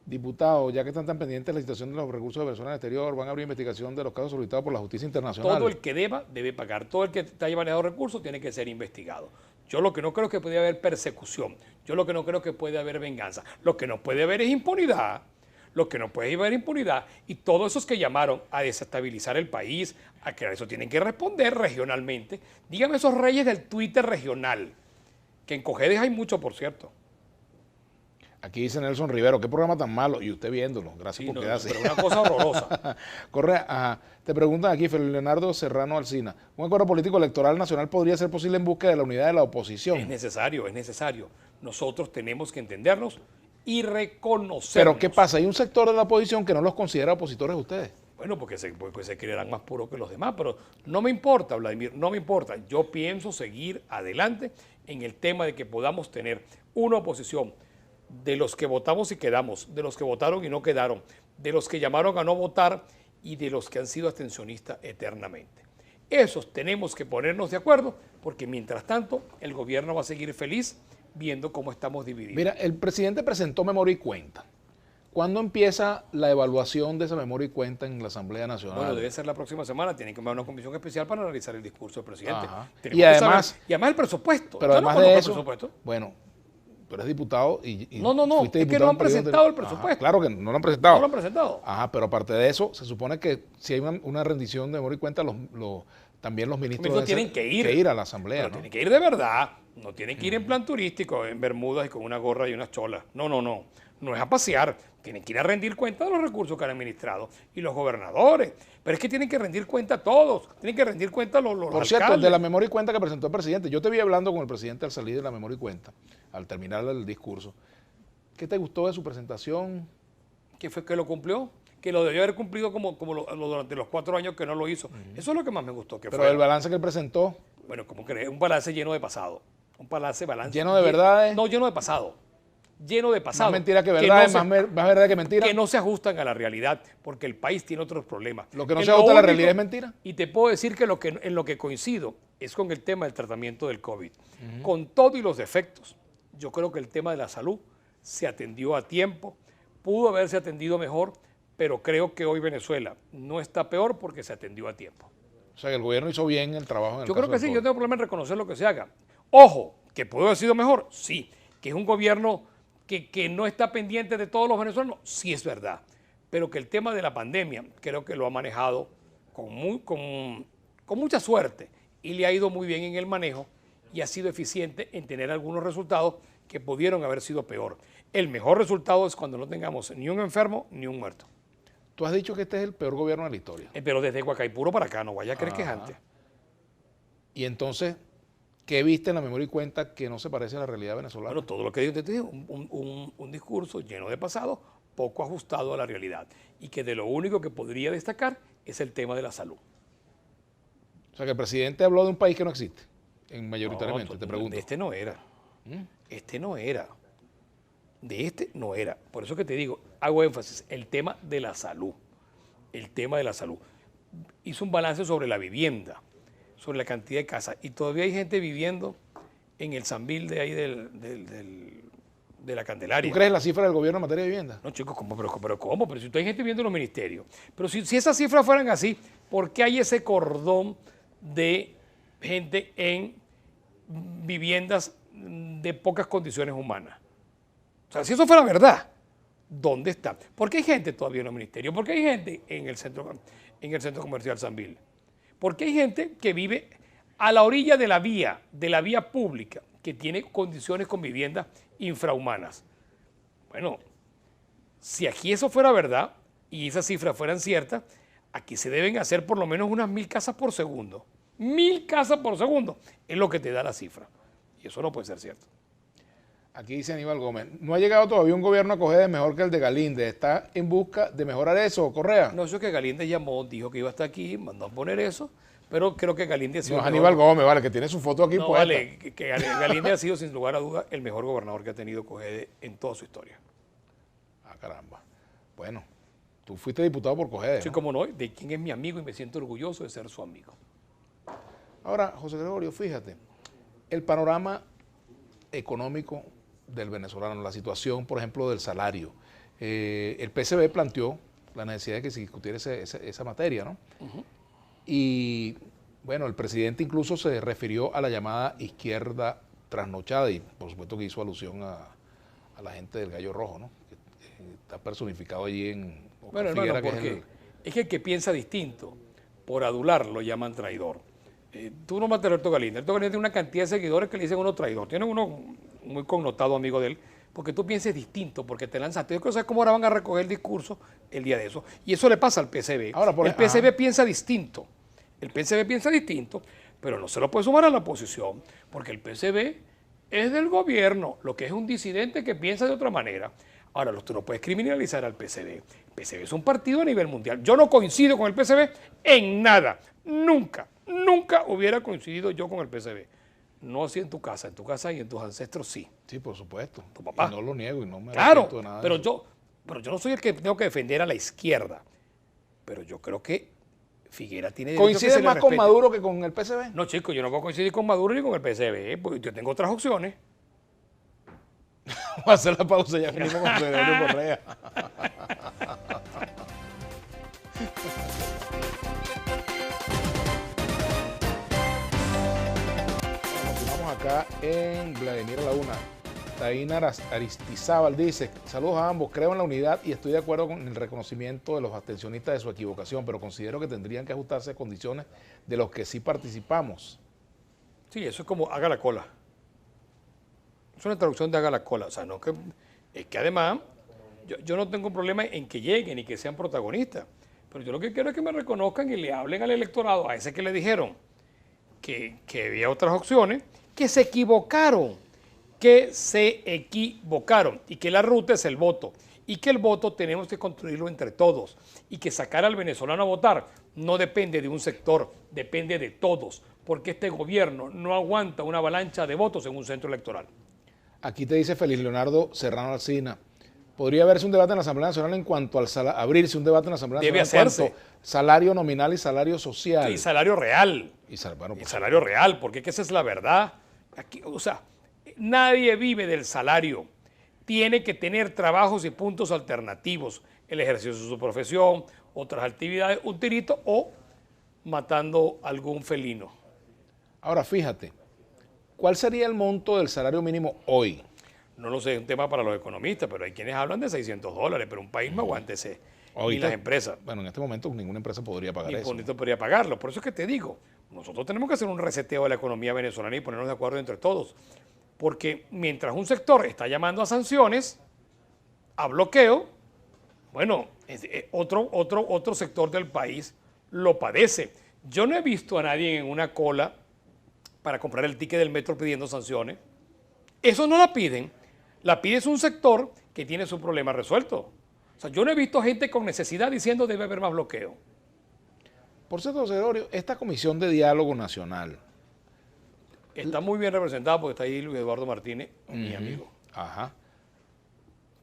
Diputado, ya que están tan pendientes de la situación de los recursos de personas al exterior, van a abrir investigación de los casos solicitados por la justicia internacional. Todo el que deba, debe pagar. Todo el que haya manejado recursos tiene que ser investigado. Yo lo que no creo es que puede haber persecución. Yo lo que no creo es que puede haber venganza. Lo que no puede haber es impunidad. Lo que no puede haber impunidad. Y todos esos que llamaron a desestabilizar el país, a crear eso, tienen que responder regionalmente. Dígame esos reyes del Twitter regional. Que en Cojedes hay mucho, por cierto. Aquí dice Nelson Rivero, qué programa tan malo, y usted viéndolo, gracias por quedarse. Pero una cosa horrorosa. Correa, ajá. Te preguntan aquí, Leonardo Serrano Alsina, ¿un acuerdo político electoral nacional podría ser posible en búsqueda de la unidad de la oposición? Es necesario. Nosotros tenemos que entendernos y reconocernos. Pero ¿qué pasa? Hay un sector de la oposición que no los considera opositores a ustedes. Bueno, porque se creerán más puros que los demás, pero no me importa, Vladimir, no me importa. Yo pienso seguir adelante en el tema de que podamos tener una oposición de los que votamos y quedamos, de los que votaron y no quedaron, de los que llamaron a no votar y de los que han sido abstencionistas eternamente. Esos tenemos que ponernos de acuerdo porque mientras tanto el gobierno va a seguir feliz viendo cómo estamos divididos. Mira, el presidente presentó memoria y cuenta. ¿Cuándo empieza la evaluación de esa memoria y cuenta en la Asamblea Nacional? Bueno, debe ser la próxima semana. Tienen que enviar una comisión especial para analizar el discurso del presidente. Y además el presupuesto. Pero además de eso, bueno, tú eres diputado y no, es que no han presentado el presupuesto. Ajá, claro que no lo han presentado. No lo han presentado. Ajá, pero aparte de eso, se supone que si hay una rendición de memoria y cuenta, también los ministros tienen que ir a la Asamblea, ¿no? Tienen que ir de verdad. No tienen que ir en plan turístico, en bermudas y con una gorra y unas cholas. No. No es a pasear. Tienen que ir a rendir cuenta de los recursos que han administrado. Y los gobernadores. Pero es que tienen que rendir cuenta todos. Tienen que rendir cuenta los alcaldes. Por cierto, de la memoria y cuenta que presentó el presidente. Yo te vi hablando con el presidente al salir de la memoria y cuenta, al terminar el discurso. ¿Qué te gustó de su presentación? ¿Qué fue que lo cumplió? Que lo debió haber cumplido como durante los 4 años que no lo hizo. Eso es lo que más me gustó. Pero el balance que él presentó. Bueno, como que un balance lleno de pasado. Un balance. ¿Lleno de verdades? No, lleno de pasado. Lleno de pasado. Más mentira que verdad, más verdad que mentira. Que no se ajustan a la realidad, porque el país tiene otros problemas. Lo que no se ajusta a la realidad es mentira. Y te puedo decir que en lo que coincido es con el tema del tratamiento del COVID. Con todo y los defectos, yo creo que el tema de la salud se atendió a tiempo, pudo haberse atendido mejor, pero creo que hoy Venezuela no está peor porque se atendió a tiempo. O sea, que el gobierno hizo bien el trabajo en el Yo caso creo que sí, del yo COVID. tengo problema en reconocer lo que se haga. Ojo, ¿Que pudo haber sido mejor? Sí. ¿Que es un gobierno que no está pendiente de todos los venezolanos? Sí, es verdad. Pero que el tema de la pandemia creo que lo ha manejado con mucha suerte y le ha ido muy bien en el manejo y ha sido eficiente en tener algunos resultados que pudieron haber sido peor. El mejor resultado es cuando no tengamos ni un enfermo ni un muerto. Tú has dicho que este es el peor gobierno de la historia. Pero desde Guacaipuro para acá, no vaya a creer que es antes. Y entonces, ¿qué viste en la memoria y cuenta que no se parece a la realidad venezolana? Bueno, todo lo que te digo, un discurso lleno de pasado, poco ajustado a la realidad. Y que de lo único que podría destacar es el tema de la salud. O sea, que el presidente habló de un país que no existe, mayoritariamente, te pregunto. De este no era. Este no era. De este no era. Por eso que te digo, hago énfasis, el tema de la salud. El tema de la salud. Hizo un balance sobre la vivienda, sobre la cantidad de casas. Y todavía hay gente viviendo en el Sambil de ahí de la Candelaria. ¿Tú crees la cifra del gobierno en materia de vivienda? No, chicos, ¿cómo? ¿Pero cómo? Pero si hay gente viviendo en los ministerios. Pero si esas cifras fueran así, ¿por qué hay ese cordón de gente en viviendas de pocas condiciones humanas? O sea, si eso fuera verdad, ¿dónde está? ¿Por qué hay gente todavía en los ministerios? ¿Por qué hay gente en el centro comercial Sambil? ¿Por qué hay gente que vive a la orilla de la vía pública, que tiene condiciones con viviendas infrahumanas? Bueno, si aquí eso fuera verdad y esas cifras fueran ciertas, aquí se deben hacer por lo menos unas 1000 casas por segundo. 1000 casas por segundo es lo que te da la cifra. Y eso no puede ser cierto. Aquí dice Aníbal Gómez, no ha llegado todavía un gobierno a Cogede mejor que el de Galíndez. ¿Está en busca de mejorar eso, Correa? No, eso es que Galíndez llamó, dijo que iba hasta aquí, mandó a poner eso, pero creo que Galíndez ha sido... No, Aníbal Gómez, vale, que tiene su foto aquí puesta. Vale, que Galíndez ha sido sin lugar a duda el mejor gobernador que ha tenido Cogede en toda su historia. Ah, caramba. Bueno, tú fuiste diputado por Cogede. Sí, ¿no? como no, de quien es mi amigo y me siento orgulloso de ser su amigo. Ahora, José Gregorio, fíjate, el panorama económico del venezolano, la situación, por ejemplo, del salario. El PSB planteó la necesidad de que se discutiera esa materia, ¿no? Y, bueno, el presidente incluso se refirió a la llamada izquierda trasnochada y, por supuesto, que hizo alusión a la gente del Gallo Rojo, ¿no? Que está personificado allí en Bueno, Figuera, hermano, porque es que el que piensa distinto, por adular, lo llaman traidor. Tú no matas a Alberto Galíndez. Alberto Galíndez tiene una cantidad de seguidores que le dicen uno traidor. Tiene uno muy connotado amigo de él, porque tú pienses distinto, porque te lanzaste. Yo creo que sabes cómo ahora van a recoger el discurso el día de eso. Y eso le pasa al PSB. Ahora, el PSB piensa distinto. El PSB piensa distinto, pero no se lo puede sumar a la oposición, porque el PSB es del gobierno, lo que es un disidente que piensa de otra manera. Ahora, tú no puedes criminalizar al PSB. El PSB es un partido a nivel mundial. Yo no coincido con el PSB en nada. Nunca hubiera coincidido yo con el PSB. No así en tu casa y en tus ancestros sí. Sí, por supuesto. Tu papá. Y no lo niego y no me arrepiento de nada. Pero yo no soy el que tengo que defender a la izquierda. Pero yo creo que Figuera tiene derecho a que se ¿Coincide le más con respete. Maduro que con el PSB? No, chicos, yo no puedo coincidir con Maduro ni con el PSB, porque yo tengo otras opciones. Vamos a hacer la pausa ya venimos con José Gregorio Correa. Continuamos acá en Vladimir Laguna. Taina Aristizábal dice, saludos a ambos, creo en la unidad y estoy de acuerdo con el reconocimiento de los abstencionistas de su equivocación, pero considero que tendrían que ajustarse a condiciones de los que sí participamos. Sí, eso es como haga la cola. Es una traducción de haga la cola. O sea, no que, es que además yo no tengo problema en que lleguen y que sean protagonistas, pero yo lo que quiero es que me reconozcan y le hablen al electorado, a ese que le dijeron que había otras opciones, que se equivocaron y que la ruta es el voto y que el voto tenemos que construirlo entre todos y que sacar al venezolano a votar no depende de un sector, depende de todos, porque este gobierno no aguanta una avalancha de votos en un centro electoral. Aquí te dice Feliz Leonardo Serrano Alsina, podría haberse un debate en la Asamblea Nacional en cuanto al abrirse un debate en la Asamblea Debe Nacional hacerse. en cuanto a salario nominal y salario social. Y salario real. Bueno, Y salario real, porque es que esa es la verdad. Aquí, o sea, nadie vive del salario. Tiene que tener trabajos y puntos alternativos. El ejercicio de su profesión, otras actividades, un tirito o matando algún felino. Ahora fíjate, ¿Cuál sería el monto del salario mínimo hoy? No lo sé, es un tema para los economistas, pero hay quienes hablan de $600, pero un país no aguanta ese. Y las empresas. Bueno, en este momento ninguna empresa podría pagar eso. Ni podría pagarlo. Por eso es que te digo, nosotros tenemos que hacer un reseteo de la economía venezolana y ponernos de acuerdo entre todos. Porque mientras un sector está llamando a sanciones, a bloqueo, bueno, otro sector del país lo padece. Yo no he visto a nadie en una cola para comprar el ticket del metro pidiendo sanciones. Eso no la piden. La pide un sector que tiene su problema resuelto. O sea, yo no he visto gente con necesidad diciendo debe haber más bloqueo. Por cierto, José Gregorio, esta comisión de diálogo nacional está muy bien representada porque está ahí Luis Eduardo Martínez, mi amigo. Ajá.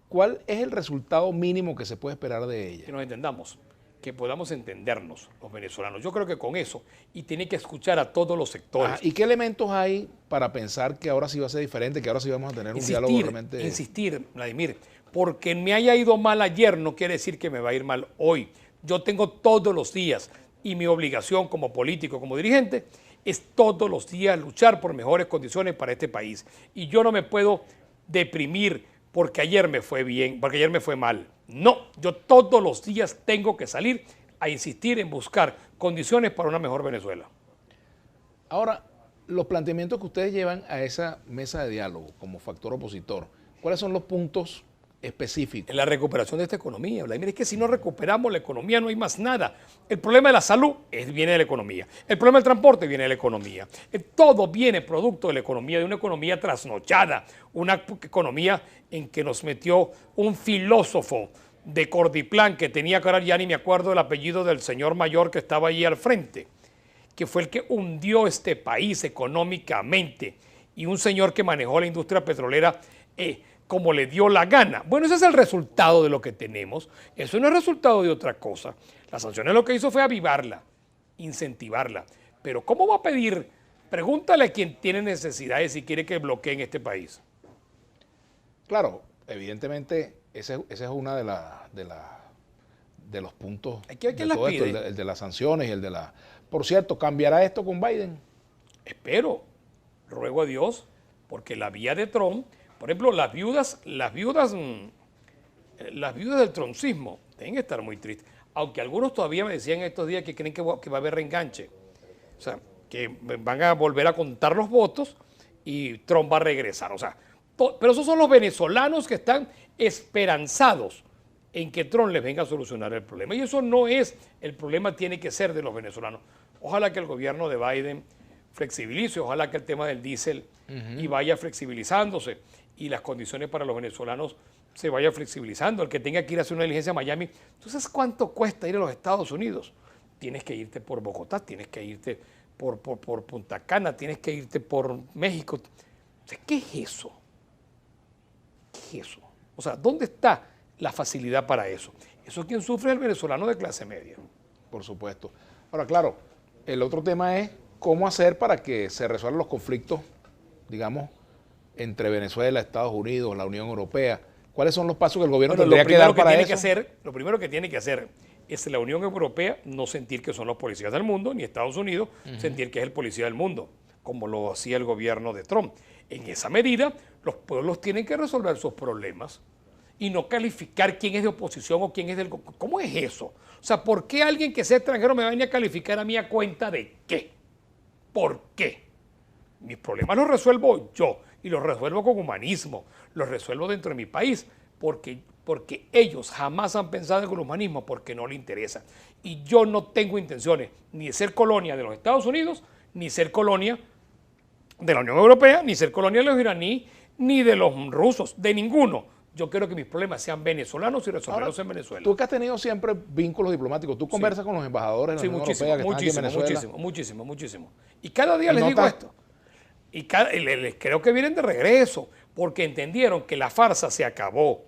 ¿Cuál es el resultado mínimo que se puede esperar de ella? Que nos entendamos, que podamos entendernos los venezolanos. Yo creo que con eso, y tiene que escuchar a todos los sectores. ¿Y qué elementos hay para pensar que ahora sí va a ser diferente, que ahora sí vamos a tener un diálogo realmente? Insistir, Vladimir, porque me haya ido mal ayer no quiere decir que me va a ir mal hoy. Yo tengo todos los días, y mi obligación como político, como dirigente, es todos los días luchar por mejores condiciones para este país. Y yo no me puedo deprimir porque ayer me fue bien, porque ayer me fue mal. No, yo todos los días tengo que salir a insistir en buscar condiciones para una mejor Venezuela. Ahora, los planteamientos que ustedes llevan a esa mesa de diálogo como factor opositor, ¿cuáles son los puntos específicos? En la recuperación de esta economía, Vladimir, es que si no recuperamos la economía no hay más nada. El problema de la salud viene de la economía. El problema del transporte viene de la economía. Todo viene producto de la economía, de una economía trasnochada, una economía en que nos metió un filósofo de Cordiplan, que tenía que ahora ya ni me acuerdo el apellido del señor mayor que estaba allí al frente, que fue el que hundió este país económicamente, y un señor que manejó la industria petrolera como le dio la gana. Bueno, ese es el resultado de lo que tenemos. Eso no es resultado de otra cosa. Las sanciones lo que hizo fue avivarla, incentivarla. Pero ¿cómo va a pedir? Pregúntale a quien tiene necesidades si quiere que bloqueen este país. Claro, evidentemente ese es uno de los puntos ¿A quién de las todo esto, pide? el de las sanciones y el de la... Por cierto, ¿cambiará esto con Biden? Espero, ruego a Dios, porque la vía de Trump, por ejemplo, las viudas del trumpismo tienen que estar muy tristes. Aunque algunos todavía me decían estos días que creen que va a haber reenganche. O sea, que van a volver a contar los votos y Trump va a regresar. O sea, pero esos son los venezolanos que están esperanzados en que Trump les venga a solucionar el problema. Y eso no es, el problema tiene que ser de los venezolanos. Ojalá que el gobierno de Biden flexibilice, ojalá que el tema del diésel y vaya flexibilizándose y las condiciones para los venezolanos se vaya flexibilizando. El que tenga que ir a hacer una diligencia a Miami, ¿tú sabes cuánto cuesta ir a los Estados Unidos? Tienes que irte por Bogotá, tienes que irte por Punta Cana, tienes que irte por México. O sea, ¿qué es eso? ¿Qué es eso? O sea, ¿dónde está la facilidad para eso? Eso quien sufre es el venezolano de clase media. Por supuesto. Ahora, claro, el otro tema es cómo hacer para que se resuelvan los conflictos, digamos, entre Venezuela, Estados Unidos, la Unión Europea. ¿Cuáles son los pasos que el gobierno tendría que dar para eso? Lo primero que tiene que hacer es la Unión Europea no sentir que son los policías del mundo, ni Estados Unidos sentir que es el policía del mundo, como lo hacía el gobierno de Trump. En esa medida, los pueblos tienen que resolver sus problemas y no calificar quién es de oposición o quién es del... ¿Cómo es eso? O sea, ¿por qué alguien que sea extranjero me va a venir a calificar a mí a cuenta de qué? ¿Por qué? Mis problemas los resuelvo yo y los resuelvo con humanismo, los resuelvo dentro de mi país porque ellos jamás han pensado en el humanismo porque no les interesa. Y yo no tengo intenciones ni de ser colonia de los Estados Unidos, ni ser colonia de la Unión Europea, ni ser colonia de los iraníes, ni de los rusos, de ninguno. Yo quiero que mis problemas sean venezolanos y resolverlos en Venezuela. Tú que has tenido siempre vínculos diplomáticos, tú conversas con los embajadores de la Unión Europea que están aquí en Venezuela. Muchísimo. Y cada día les digo esto. Y les creo que vienen de regreso, porque entendieron que la farsa se acabó.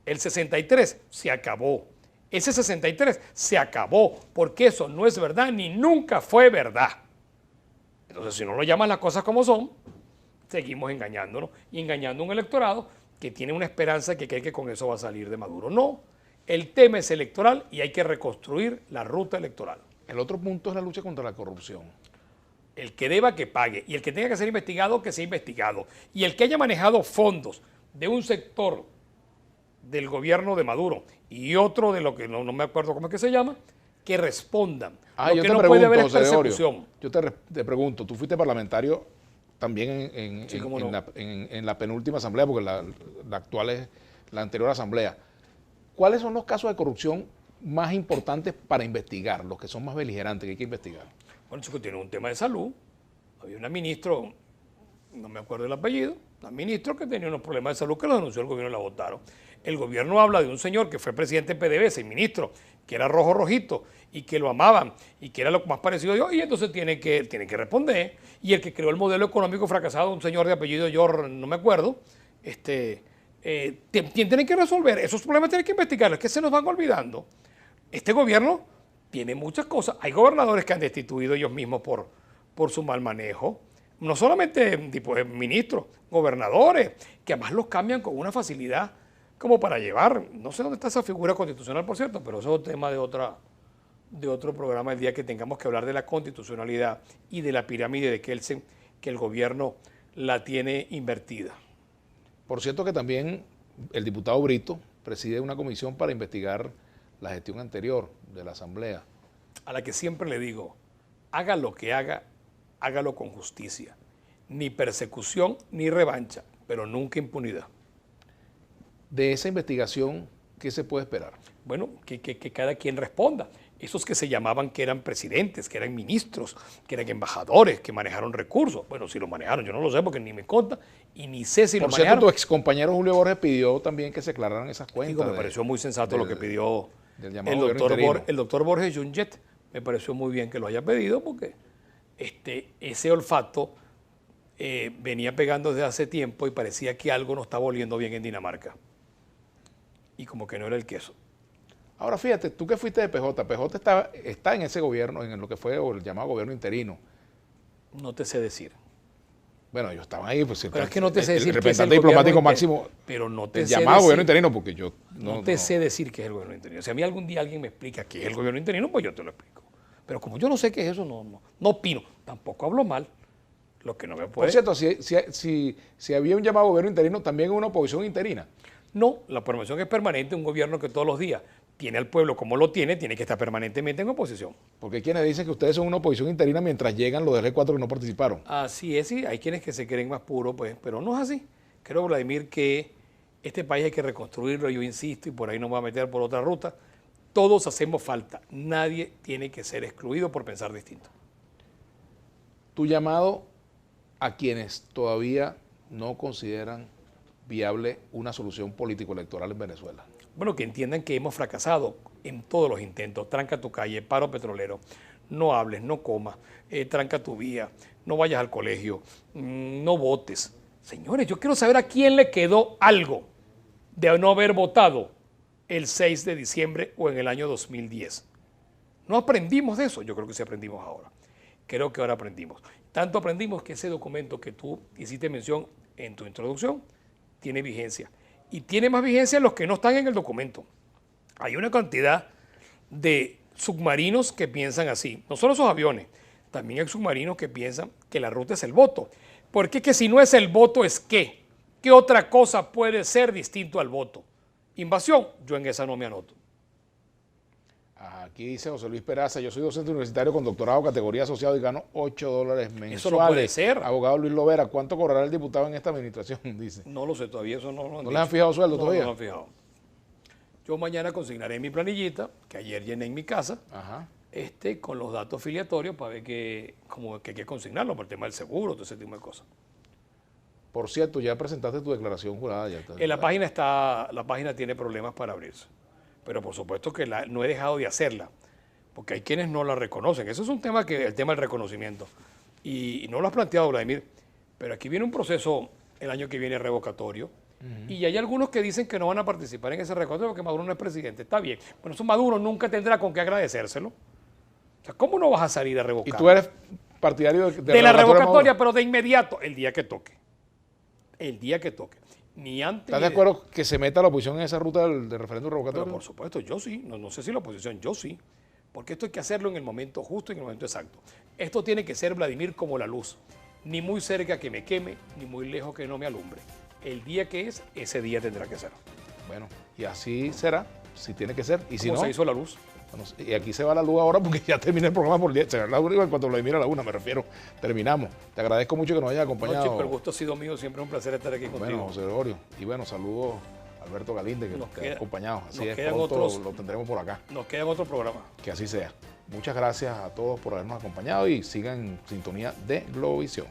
El 63 se acabó. Ese 63 se acabó, porque eso no es verdad ni nunca fue verdad. Entonces, si no lo llaman las cosas como son, seguimos engañándonos y engañando a un electorado que tiene una esperanza que cree que con eso va a salir de Maduro. No, el tema es electoral y hay que reconstruir la ruta electoral. El otro punto es la lucha contra la corrupción. El que deba, que pague. Y el que tenga que ser investigado, que sea investigado. Y el que haya manejado fondos de un sector del gobierno de Maduro y otro de lo que no me acuerdo cómo es que se llama, que respondan. Ah, Lo yo que te no pregunto, puede haber es José Gregorio, persecución. yo te pregunto, tú fuiste parlamentario también Sí, cómo no. en la penúltima asamblea, porque la actual es la anterior asamblea. ¿Cuáles son los casos de corrupción más importantes para investigar, los que son más beligerantes que hay que investigar? Bueno, chico, tiene un tema de salud. Había una ministra, no me acuerdo el apellido, una ministra que tenía unos problemas de salud que lo denunció el gobierno y la votaron. El gobierno habla de un señor que fue presidente de PDVSA y ministro, que era rojo rojito y que lo amaban y que era lo más parecido a Dios, y entonces tiene que responder. Y el que creó el modelo económico fracasado, un señor de apellido yo no me acuerdo, tienen que resolver. Esos problemas tienen que investigarlos, que se nos van olvidando. Este gobierno tiene muchas cosas. Hay gobernadores que han destituido ellos mismos por su mal manejo. No solamente ministros, gobernadores, que además los cambian con una facilidad como para llevar. No sé dónde está esa figura constitucional, por cierto, pero eso es otro tema de otro programa el día que tengamos que hablar de la constitucionalidad y de la pirámide de Kelsen, que el gobierno la tiene invertida. Por cierto que también el diputado Brito preside una comisión para investigar la gestión anterior de la Asamblea. A la que siempre le digo, haga lo que haga, hágalo con justicia. Ni persecución ni revancha, pero nunca impunidad. De esa investigación, ¿qué se puede esperar? Bueno, que cada quien responda. Esos que se llamaban que eran presidentes, que eran ministros, que eran embajadores, que manejaron recursos. Bueno, si lo manejaron, yo no lo sé porque ni me consta y ni sé si lo manejaron. Por cierto, tu excompañero Julio Borges pidió también que se aclararan esas cuentas. Digo, me pareció muy sensato lo que pidió el doctor Borges Junget. Me pareció muy bien que lo haya pedido porque ese olfato venía pegando desde hace tiempo y parecía que algo no estaba oliendo bien en Dinamarca. Y como que no era el queso. Ahora fíjate, tú que fuiste de PJ está en ese gobierno, en lo que fue el llamado gobierno interino. No te sé decir. Bueno, ellos estaban ahí, pues pero es que no te sé decir el representante diplomático máximo, pero no te el sé llamado decir, gobierno interino, porque yo no te sé decir qué es el gobierno interino. Si a mí algún día alguien me explica qué es el gobierno interino, pues yo te lo explico. Pero como yo no sé qué es eso, no opino. Tampoco hablo mal. Lo que no me puede... Por cierto, si había un llamado gobierno interino, también una oposición interina. No, la promoción es permanente, un gobierno que todos los días tiene al pueblo como lo tiene que estar permanentemente en oposición. Porque hay quienes dicen que ustedes son una oposición interina mientras llegan los del G4 que no participaron. Así es, sí, hay quienes que se creen más puros, pues, pero no es así. Creo, Vladimir, que este país hay que reconstruirlo, yo insisto, y por ahí no me voy a meter por otra ruta. Todos hacemos falta, nadie tiene que ser excluido por pensar distinto. Tu llamado a quienes todavía no consideran viable una solución político-electoral en Venezuela. Bueno, que entiendan que hemos fracasado en todos los intentos. Tranca tu calle, paro petrolero, no hables, no comas, tranca tu vía, no vayas al colegio, no votes. Señores, yo quiero saber a quién le quedó algo de no haber votado el 6 de diciembre o en el año 2010. No aprendimos de eso, yo creo que sí aprendimos ahora. Creo que ahora aprendimos. Tanto aprendimos que ese documento que tú hiciste mención en tu introducción tiene vigencia. Y tiene más vigencia los que no están en el documento. Hay una cantidad de submarinos que piensan así. No solo esos aviones, también hay submarinos que piensan que la ruta es el voto. Porque es que si no es el voto, ¿es qué? ¿Qué otra cosa puede ser distinto al voto? Invasión, yo en esa no me anoto. Aquí dice José Luis Peraza, yo soy docente universitario con doctorado, categoría asociado y gano $8 mensuales. Eso no puede ser. Abogado Luis Lovera, ¿cuánto cobrará el diputado en esta administración? Dice. No lo sé todavía, eso no lo han ¿No le han fijado sueldo todavía? No lo han fijado. Yo mañana consignaré mi planillita, que ayer llené en mi casa, con los datos filiatorios para ver que hay que consignarlo por el tema del seguro, todo ese tipo de cosas. Por cierto, ya presentaste tu declaración jurada. En la página tiene problemas para abrirse. Pero por supuesto que no he dejado de hacerla, porque hay quienes no la reconocen. Eso es un tema el tema del reconocimiento. Y no lo has planteado, Vladimir, pero aquí viene un proceso el año que viene revocatorio, y hay algunos que dicen que no van a participar en ese revocatorio porque Maduro no es presidente. Está bien. Bueno, eso Maduro nunca tendrá con qué agradecérselo. O sea, ¿cómo no vas a salir a revocar? ¿Y tú eres partidario de la revocatoria, pero de inmediato, el día que toque? El día que toque. Ni antes. ¿Estás de acuerdo que se meta la oposición en esa ruta del referéndum revocatorio? Pero por supuesto, yo sí. No sé si la oposición, yo sí. porque esto hay que hacerlo en el momento justo y en el momento exacto. Esto tiene que ser, Vladimir, como la luz, ni muy cerca que me queme, ni muy lejos que no me alumbre. El día que es, ese día tendrá que ser. Bueno, y así será, si tiene que ser, y si ¿Cómo no... se hizo la luz? Bueno, y aquí se va la luz ahora porque ya terminé el programa por el día. Se va la luz en cuanto Vladimir a la una, me refiero. Terminamos. Te agradezco mucho que nos hayas acompañado. No, chico, el gusto ha sido mío. Siempre es un placer estar aquí contigo. Bueno, José Gregorio. Y bueno, saludos a Alberto Galinde, que te ha acompañado. Así es, pronto lo tendremos por acá. Nos queda otro programa. Que así sea. Muchas gracias a todos por habernos acompañado y sigan en sintonía de Globovisión.